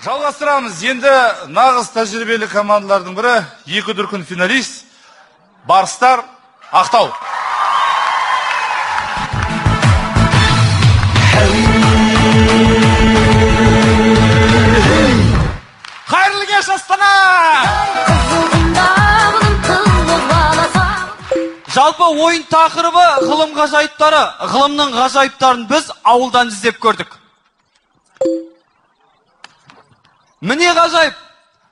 Жалғастырамыз. Енді нағыз тәжірибелі командалардың бірі, екі дүркін финалист, Барыстар, Ақтау. Қайырлы кеш, Астана! Жалпы ойын тақырыбы ғылым ғажайыптары. Ғылымның ғажайыптарын біз ауылдан іздеп көрдік. Міне ғажайып,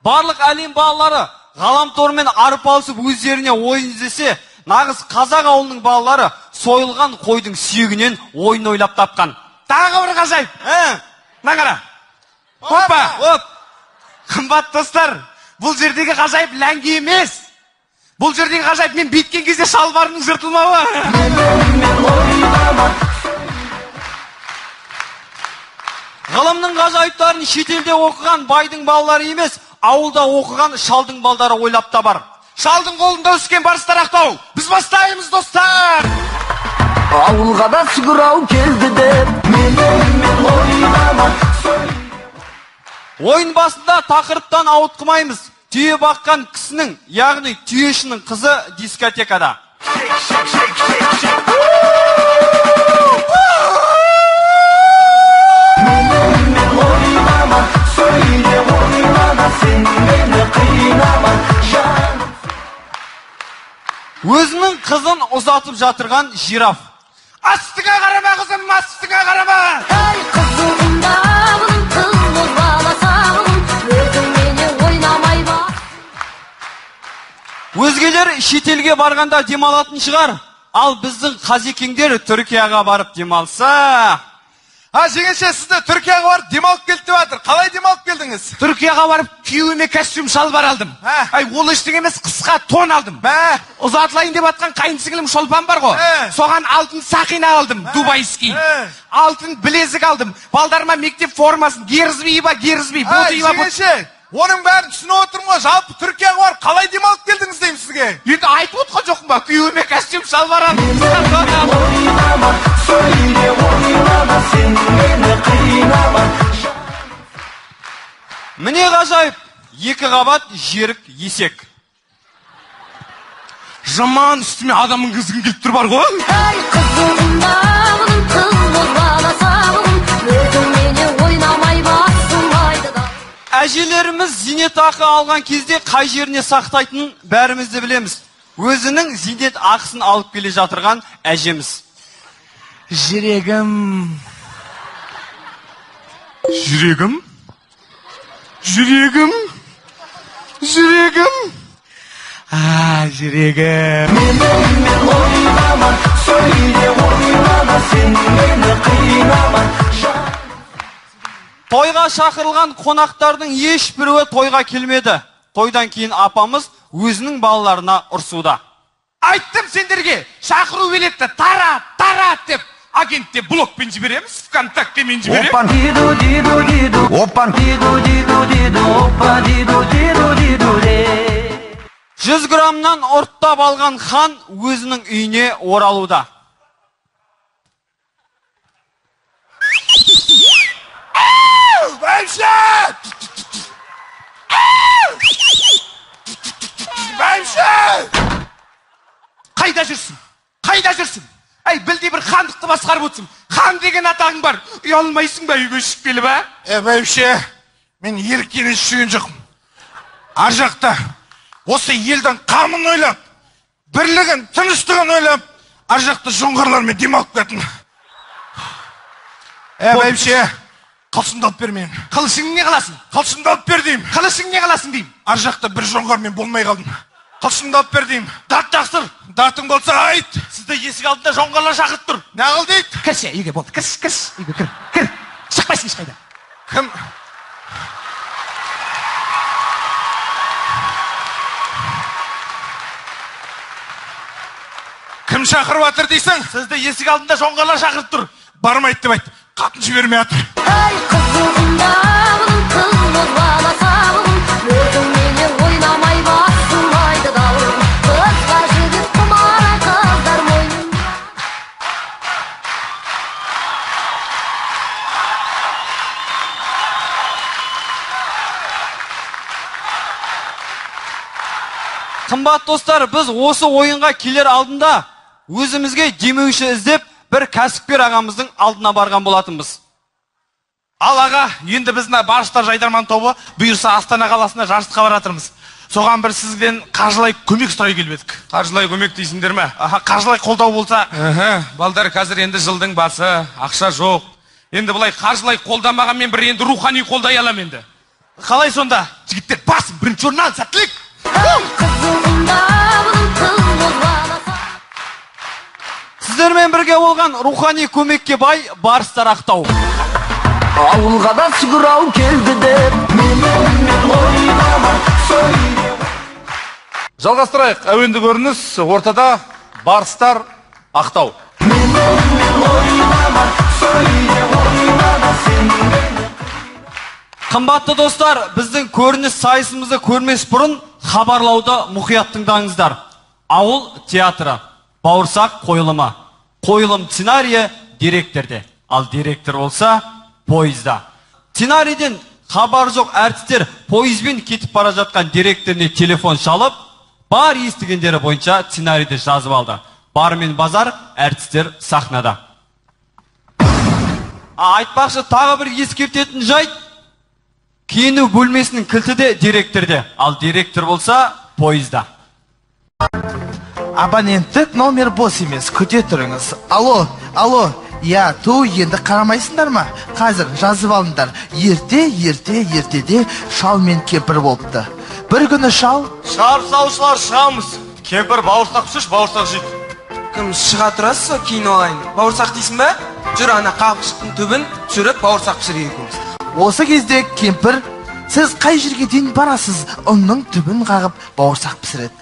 барлық әлем балалары ғаламтормен арпалысып өздеріне ойын іздесе, нағыз қазақ ауылының балалары сойылған қойдың сүйегінен ойын ойлап тапқан. Тағы бір ғажайып. Нағара. Опа! Оп! Қымбат достар, бұл жердегі ғажайып ләңгі емес. Бұл жердегі ғажайып мен беткен кезде шалбарының жыртылмауы. Ғылымның ғажайыптарын шетелде оқыған байдың балалары емес, ауылда оқыған шалдың балдары ойлап табар. Шалдың қолында өскен Барыстар, Ақтау. Біз бастаймыз, достар. Ауылға да сүгірау келді деп, мен ойнамақ. Ойын басында тақырыптан ауытқымаймыз. Түйе баққан кісінің, яғни түйешінің қызы дискотекада. Өзінің қызын ұзатып жатырған жираф. Астыңа қарама, қызым, астыңа қарама. Ай, қызығында бұның қыз баласа бұның, өзіңмене ойнамай ба. Өзгелер шетелге барғанда демалатын шығар, ал біздің қазекеңдер Түркияға барып демалса. Жеңеше, сізді Түркияға барып демалып келді деп жатыр. Қалай демалып келдіңіз? Түркияға барып күйеуіме костюм шалбар алдым. Ол ештеңе емес, қысқа тон алдым. Ұзатылайын деп жатқан қайынсіңілім шолпан бар ғой. Соған алтын сақина алдым, дубайский. Алтын білезік алдым. Балдарыма мектеп формасын герізбей ба, герізбей. Жеңеше, оның бәрін түсініп отырмын ғой. Жалпы Түркияға барып қалай демалып келдіңіз деймін сізге? Енді айтып отқан жоқпын ба? Күйеуіме костюм шалбар алдым. Міне ғажайып, екі қабат жерік есек. Жаман үстіме адамның кізгін келіп тұр бар ғой. Ай, қызығында бұның қыз баласа бұның, өзіңмене ойнамай басылмайды да. Әжелеріміз зейнетақы алған кезде қай жеріне сақтайтынын бәрімізді білеміз. Өзінің зейнет ақысын алып келе жатырған әжеміз. Жүрегім. Жүрегім? Жүрегім? Жүрегім? Жүрегім. Мен ойнама, сөйле ойнама, сен мені қинама. Тойға шақырылған қонақтардың ешбіруі тойға келмеді. Тойдан кейін апамыз өзінің балаларына ұрсуда. Айттым сендерге, шақыру билетті тарат деп. Агентте блокпен жібереміз, ВКонтактемен жібереміз. Опан диду диду диду, опан диду диду диду, опа диду диду диду де. 100 граммнан ұрттап алған хан өзінің үйіне оралуда. Бәйбіше! Бәйбіше! Қайда жүрсің? Қайда жүрсің? Әй, білдей бір хандықты басқарып өтсің. Хан деген атағың бар. Ұялмайсың ба үйге шықып келіп, ә? Бәйбіше, мен еркені сүйген жоқпын. Ар жақта осы елдің қамын ойлап, бірлігін, тыныштығын ойлап, ар жақта жоңғарлармен демалып кеттім. Бәйбіше, қылышымды алып бер мен. Қылышың не қаласың? Қылышымды алып бер деймін. Қылышың не қаласың деймін. Ар жақта бір жоңғармен болмай қалдым. Қылышымды алып бер деймін. Дат тақсыр. Датың болса айт. Сізді есік алдында жоңғарлар шақырып тұр. Не қыл дейді? Кірші, үйге болды. Кірш, үйге кір. Шықпайсың ешқайда. Кім? Кім шақырып атыр дейсің? Сізді есік алдында жоңғарлар шақырып тұр. Бармайды деп айт. Қатын жібермей атыр. Ай, қызығында бұның қыз баласа бұның, өзіңмене ойнамай басылмайды да. Қызға жігіт құмар, қыздар мойнында. Қымбат достар, біз осы ойынға келер алдында өзімізге демеуші іздеп бір кәсіпкер ағамыздың алдына барған болатынбыз. Ал аға, енді біздің Барыстар жайдарман тобы бұйырса Астана қаласына жарысқа баратырмыз. Соған бір сізден қаржылай көмек сұрай келіп едік. Қаржылай көмек дейсіңдер ме? Қаржылай қолдау болса. Балдар, қазір енді жылдың басы, ақша жоқ. Енді бұлай қаржылай қолдамаған мен бір енді рухани қолдай алам енді. Қалай сонда? Жігіттер басын бірінші орын ал, сәттілік. Сіздермен бірге болған рухани көмекке бай Барыстар Ақтау. Ауылға да сүгірау келді деп мен ойнама сөйле. Жалғастырайық, әуенді көрініс ортада Барыстар Ақтау. Қымбатты достар, біздің көрініс сайысымызды көрмес бұрын хабарлауды мұқият тыңдаңыздар. Ауыл театры, бауырсақ қойылымы, қойылым сценарийі директорде, ал директор болса пойызда. Сценарийден хабар жоқ әртістер пойызбен кетіп бара жатқан директоріне телефон шалып, бар естігендері бойынша сценарийді жазып алды. Бармен базар, әртістер сахнада. Айтпақшы, тағы бір ескертетін жайт, киіну бөлмесінің кілті де директорде, ал директор болса пойызда. Абоненттік номер бос емес, күте тұрыңыз. Алло, я, ту енді қарамайсыңдар ма? Қазір жазып алыңдар. Ертеде шал мен кемпір болыпты. Бір күні шал... Шығарып салушылар шығамыз. Кемпір бауырсақ пішіш, бауырсақ жейді. Кім шыға тұрасыз, кейін олайын. Бауырсақ дейсің бе? Жүр, ана қапшықтың түбін түсіріп, бауырсақ пішірген екенбіз. Осы кезде кемпір, сіз қай жерге дейін барасыз? Ұнның түбін қағып бауырсақ пісіреді.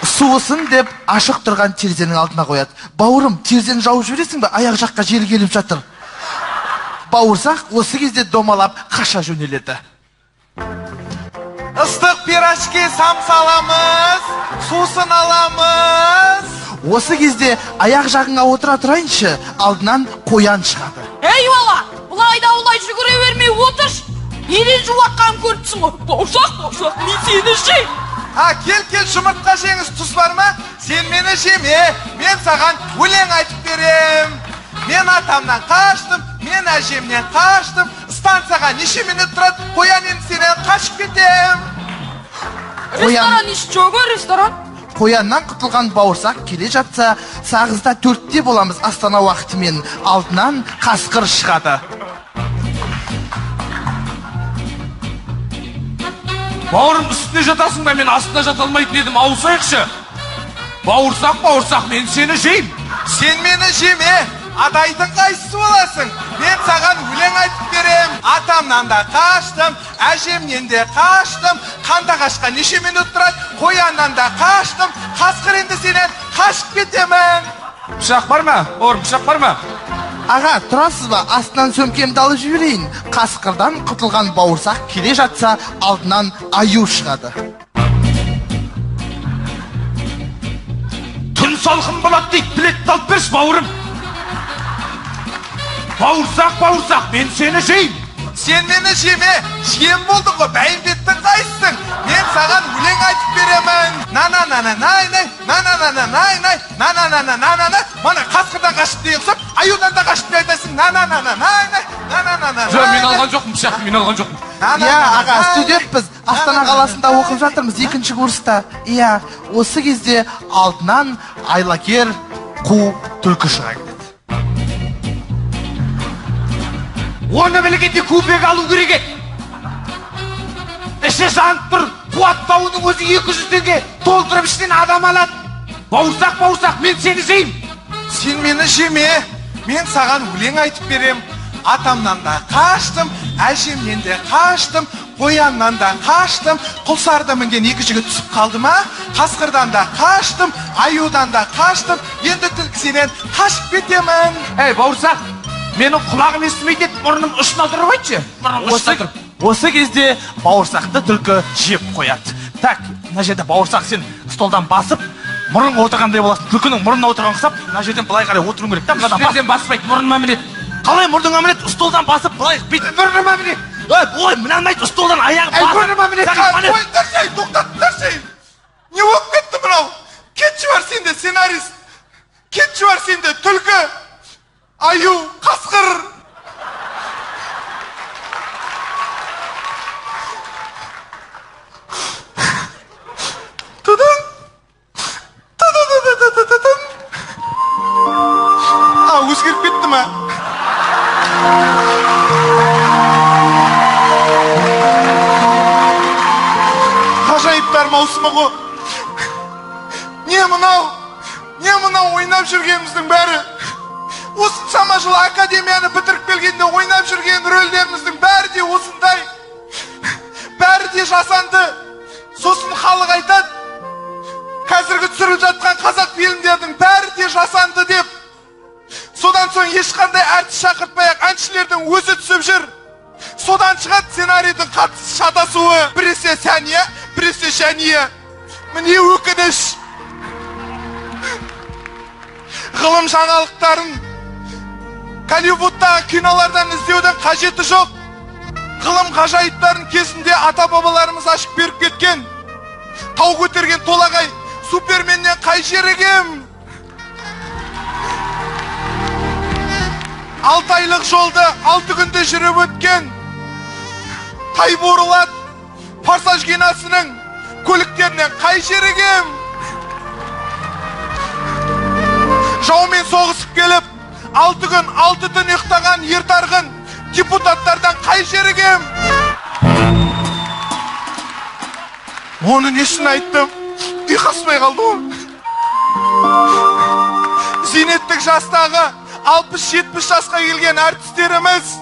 Суысын деп ашық тұрған терезенің алдына қояды. Бауырым, терезені жауып жібересің бе? Аяқ жаққа жел келіп жатыр. Бауырсақ осы кезде домалап қаша жөнеледі. Ыстық пирожки самсаламыз, сусын аламыз. Осы кезде аяқ жағыңа отыра тұрайыншы, алдынан қоян шығады. Ей бала, бұлай да бұлай жүгіре бермей отырш. Неден жуатқан көріпсің ғой? Бауырсақ, мен сені жеймін. Кел, жұмыртқа жеңіз, тұз бар ма? Сен мені жеме, мен саған өлең айтып берем. Мен атамнан қаштым, мен әжемнен қаштым. Станцияға неше минут тұрады, қоян енді сенен қашып кетем. Ресторан еш жоғы, ресторан? Қояннан құтылған бауырсақ келе жатса, сағызда 4-те боламыз Астана уақытымен. Алдынан қасқыр шығады. Бауырым, үстіне жатасың ба, мен астына жата алмайтын едім, ауысайықшы. Бауырсақ, мен сені жейм. Сен мені жеме, адайдың қайсысы боласың. Мен саған өлең айтып берем. Атамнан да қаштым, әжемнен де қаштым. Қанда қашқа неше минут тұрады, қояннан да қаштым. Қасқыр енді сенен қашып кетемін. Пышақ бар ма? Бауырым, пышақ бар ма? Аға, тұрасыз ба? Астынан сөмкемді алып жіберейін. Қасқырдан құтылған бауырсақ келе жатса, алдынан аю шығады. Түн салқын болады дейді, білетті алып берші, бауырым. Бауырсақ, мен сені жейм. Сен мені жеме, жем болдың ғой, бәйімбеттің қайсың. Мен саған өлең айтып беремін. Мана қасқырдан қашып дей ұқсап, аюдан да қашып дей айтасың. Жоқ, мен алған жоқпын, пышақты мен алған жоқпын. Аға, студентпіз, Астана қаласында оқып жатырмыз, 2-ші курста. Осы кезде алдынан айлакер қу түлкі шыға кетеді. Оны білгенде көбек алу керек еді. Іші жанып тұр, қуатпауының өзі 200 теңге толтырып ішінен адам алады. Бауырсақ, мен сені жейм. Сен мені жеме, мен саған өлең айтып берем. Атамнан да қаштым, әжемнен де қаштым, қояннан да қаштым. Құлсарды мінген 2 жігіт түсіп қалды ма? Қасқырдан да қаштым, аюдан да қаштым. Енді түлкі сенен қашып кетемін. Ей, бауырсақ, менің құлағым естімейді, мұрным ұшына тұрып айтшы. Осы кезде бауырсақты түлкі жеп қояды. Так, мына жерде бауырсақ сен столдан басып, мұрын отырғандай боласың. Түлкінің мұрнына отырған қысап, мына жерден былай қарай отыруың керек. Үстіңізден баспайды, мұрныма мінеді. Қалай мұрдыңа мінет, столдан басып былай бүйтіп. Мұрныма міне. Ой, мына алмайды, столдан аяғы басып. Мұрныма мінет. Ой, Дәршей, тоқтат, Дәршей. Не болып кетті мынау? Кетші бар сенде, сценарист. Кетші бар сенде, түлкі. Аю, қасқыр. Тұдың. Тұдың. Өзгеріп кетті ма? Ғажайыптар маусымы ғой. Не мынау ойнап жүргеніміздің бәрі? Осыншама жыл академияны бітіріп келгенде ойнап жүрген рөлдеріміздің бәрі де осындай. Бәрі де жасанды. Сосын халық айтады, қазіргі түсіріліп жатқан қазақ фильмдердің бәрі де жасанды деп. Содан соң ешқандай әртіс шақыртпай-ақ әншілердің өзі түсіп жүр. Содан шығады сценарийдің қатысы шатасуы. Біресе Сәния, біресе Шәния. Міне өкініш. Ғылым жаңалықтарын Голливудтағы кинолардан іздеудің қажеті жоқ. Ғылым ғажайыптарын кезінде ата-бабаларымыз ашып беріп кеткен. Тау көтерген толағай Суперменнен қай жері кем? 6 айлық жолды 6 күнде жүріп өткен Тайбурылат Форсаж киносының көліктерінен қай жері кем? Жаумен соғысып келіп 6 күн 6 түн ұйықтаған ертарғын депутаттардан қай жері кем? Оны нешін айттым? Ұйқаспай қалды ол. Зейнеттік жастағы 60-70 жасқа келген әртістеріміз,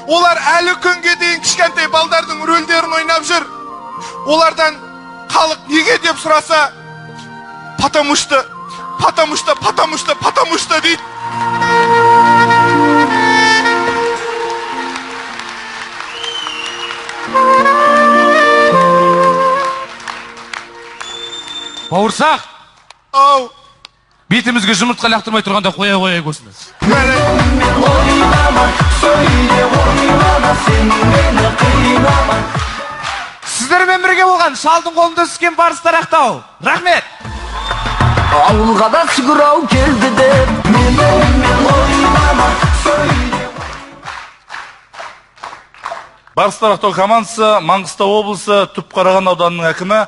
олар әлі күнге дейін кішкентай балдардың рөлдерін ойнап жүр. Олардан халық неге деп сұраса, потому что дейді. Бауырсақ, Ау, бетімізге жұмыртқа лақтырмай тұрғанда қоя көрсін. Сіздермен бірге болған шалдың қолында түскен барыстар ақтау. Рахмет. Ауылға да сүгірау келді деп мен ойлама сөйле. Барыстар Ақтау командасы Маңғыстау облысы Түпқараған ауданының әкімі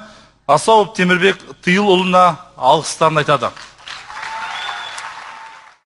Асауов Темірбек Тыйылұлына алғыстарын айтады.